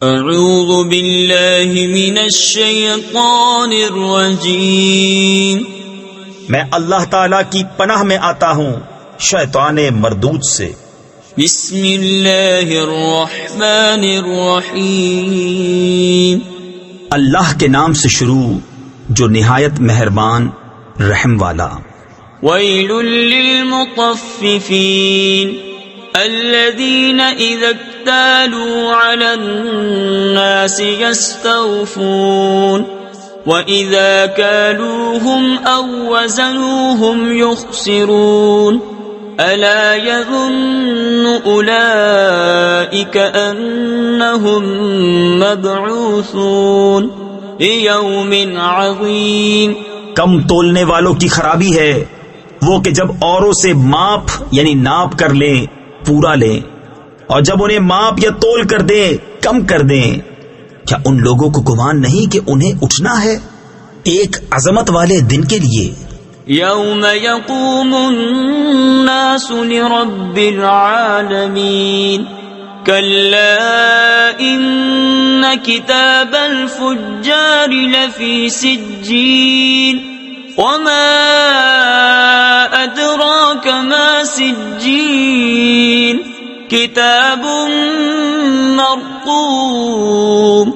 اعوذ باللہ من الشیطان الرجیم، میں اللہ تعالی کی پناہ میں آتا ہوں شیطان مردود سے۔ بسم اللہ الرحمن الرحیم، اللہ کے نام سے شروع جو نہایت مہربان رحم والا۔ ویل للمطففین الذین اذا اکتالوا علی الناس یستوفون وَإِذَا كَالُوهُمْ أَوْ وَّزَنُوهُمْ يُخْسِرُونَ أَلَا يَظُنُّ أُولَئِكَ أَنَّهُمْ مَبْعُوثُونَ لِيَوْمٍ عَظِيمٍ۔ کم تولنے والوں کی خرابی ہے وہ کہ جب اوروں سے ماپ یعنی ناپ کر لیں پورا لیں، اور جب انہیں ماپ یا تول کر دیں کم کر دیں، کیا ان لوگوں کو گمان نہیں کہ انہیں اٹھنا ہے ایک عظمت والے دن کے لیے؟ یوم یقوم الناس لرب العالمین کلا ان کتاب الفجار لفی سجین وما ادراک ما سجین کتاب مرقوم۔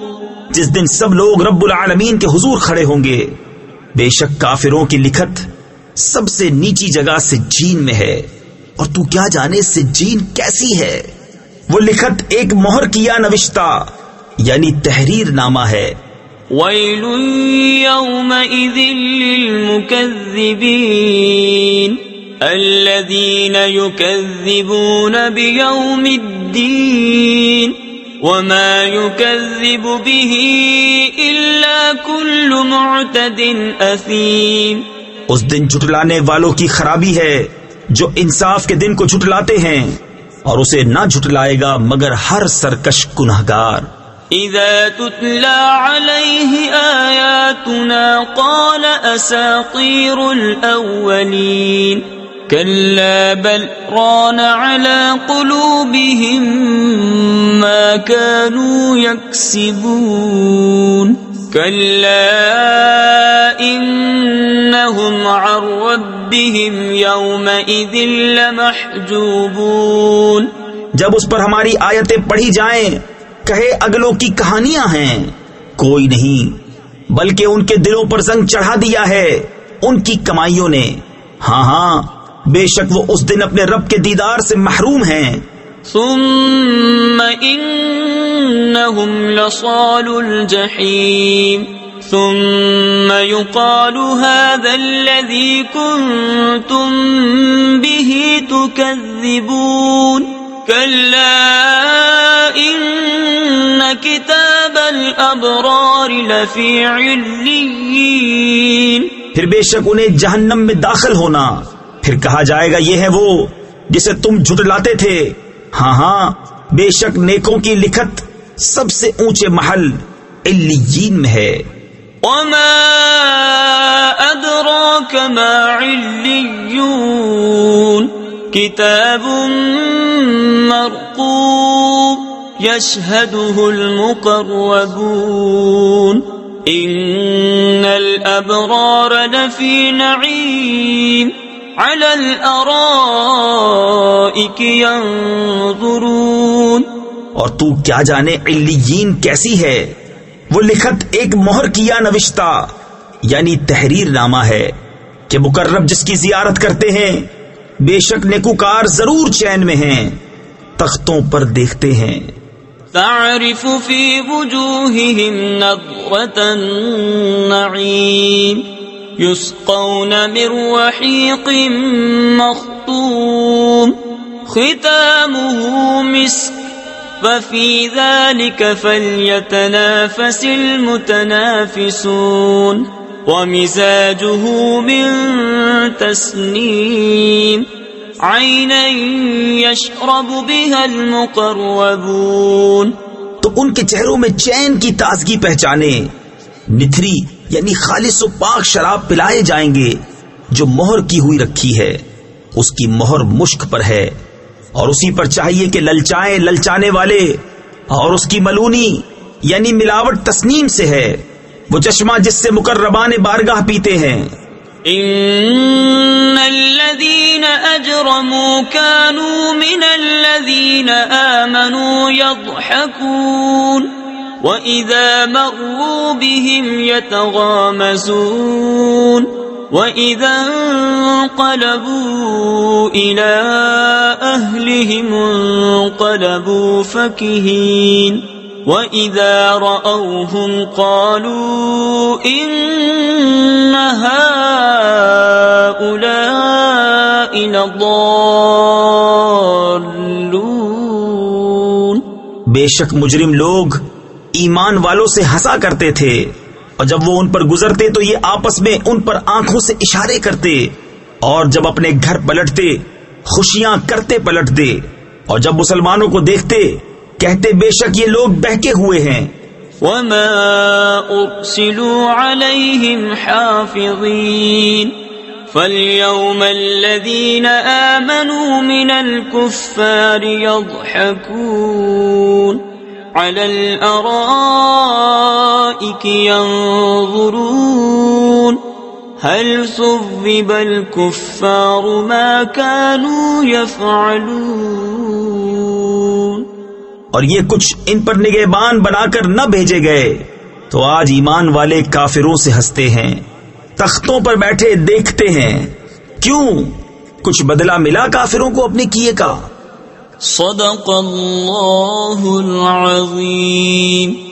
جس دن سب لوگ رب العالمین کے حضور کھڑے ہوں گے، بے شک کافروں کی لکھت سب سے نیچی جگہ سجین میں ہے، اور تو کیا جانے سجین کیسی ہے؟ وہ لکھت ایک مہر کیا نوشتہ یعنی تحریر نامہ ہے۔ ویل یومئذ للمکذبین الذین یکذبون بیوم الدین وما يكذب به إلا كل معتد أثيم۔ اس دن جھٹلانے والوں کی خرابی ہے جو انصاف کے دن کو جھٹلاتے ہیں، اور اسے نہ جھٹلائے گا مگر ہر سرکش گنہگار۔ اذا تتلى عليه آياتنا قال اساطير الاولين كلا بل ران على قلوبهم ما كانوا يكسبون كلا إنهم عن ربهم يومئذ لمحجوبون۔ جب اس پر ہماری آیتیں پڑھی جائیں کہے اگلوں کی کہانیاں ہیں، کوئی نہیں بلکہ ان کے دلوں پر زنگ چڑھا دیا ہے ان کی کمائیوں نے۔ ہاں ہاں بے شک وہ اس دن اپنے رب کے دیدار سے محروم ہیں۔ ثم انہم لصال الجحیم ثم يقال هذا الذي كنتم به تكذبون كلا ان كتاب الابرار لفی علیین۔ پھر بے شک انہیں جہنم میں داخل ہونا، پھر کہا جائے گا یہ ہے وہ جسے تم جھٹلاتے تھے۔ ہاں ہاں بے شک نیکوں کی لکھت سب سے اونچے محل علیین میں ہے۔ وما ادراک ما علیون کتاب مرقوم یشہدہ المقربون ان الابرار لفی نعیم علی الارائک ینظرون۔ اور تو کیا جانے علیین کیسی ہے؟ وہ لکھت ایک مہر کیا نوشتہ یعنی تحریر نامہ ہے کہ مقرب جس کی زیارت کرتے ہیں بے شک نیکوکار ضرور چین میں ہیں، تختوں پر دیکھتے ہیں۔ تعرف فی وجوہہم نضرۃ النعیم یسقون من رحیق مختوم ختامہ مسک وفی ذلک فلیتنافس المتنافسون ومزاجہ من تسنیم عینا یشرب بها المقربون۔ تو ان کے چہروں میں چین کی تازگی پہچانے، نتھری یعنی خالص و پاک شراب پلائے جائیں گے جو مہر کی ہوئی رکھی ہے، اس کی مہر مشک پر ہے، اور اسی پر چاہیے کہ للچائیں للچانے والے، اور اس کی ملونی یعنی ملاوٹ تسنیم سے ہے، وہ چشمہ جس سے مقربان بارگاہ پیتے ہیں۔ ان الذين اجرموا كانوا من الذين آمنوا يضحكون وإذا مروا بهم يتغامزون وإذا انقلبوا إلى أهلهم انقلبوا فكهين وَإِذَا رَأَوْهُمْ قَالُوا إِنَّ هَؤُلَاءِ لَضَالُّونَ۔ بے شک مجرم لوگ ایمان والوں سے ہنسا کرتے تھے، اور جب وہ ان پر گزرتے تو یہ آپس میں ان پر آنکھوں سے اشارے کرتے، اور جب اپنے گھر پلٹتے خوشیاں کرتے پلٹتے، اور جب مسلمانوں کو دیکھتے کہتے بے شک یہ لوگ بہکے ہوئے ہیں۔ وَمَا أُرْسِلُوا عَلَيْهِمْ حَافِظِينَ فَالْيَوْمَ الَّذِينَ آمَنُوا مِنَ الْكُفَّارِ يَضْحَكُونَ عَلَى الْأَرَائِكِ يَنظُرُونَ هَلْ ثُوِّبَ الْكُفَّارُ مَا كَانُوا يَفْعَلُونَ۔ اور یہ کچھ ان پر نگہبان بنا کر نہ بھیجے گئے تو آج ایمان والے کافروں سے ہنستے ہیں، تختوں پر بیٹھے دیکھتے ہیں، کیوں کچھ بدلہ ملا کافروں کو اپنے کیے کا۔ صدق اللہ العظیم۔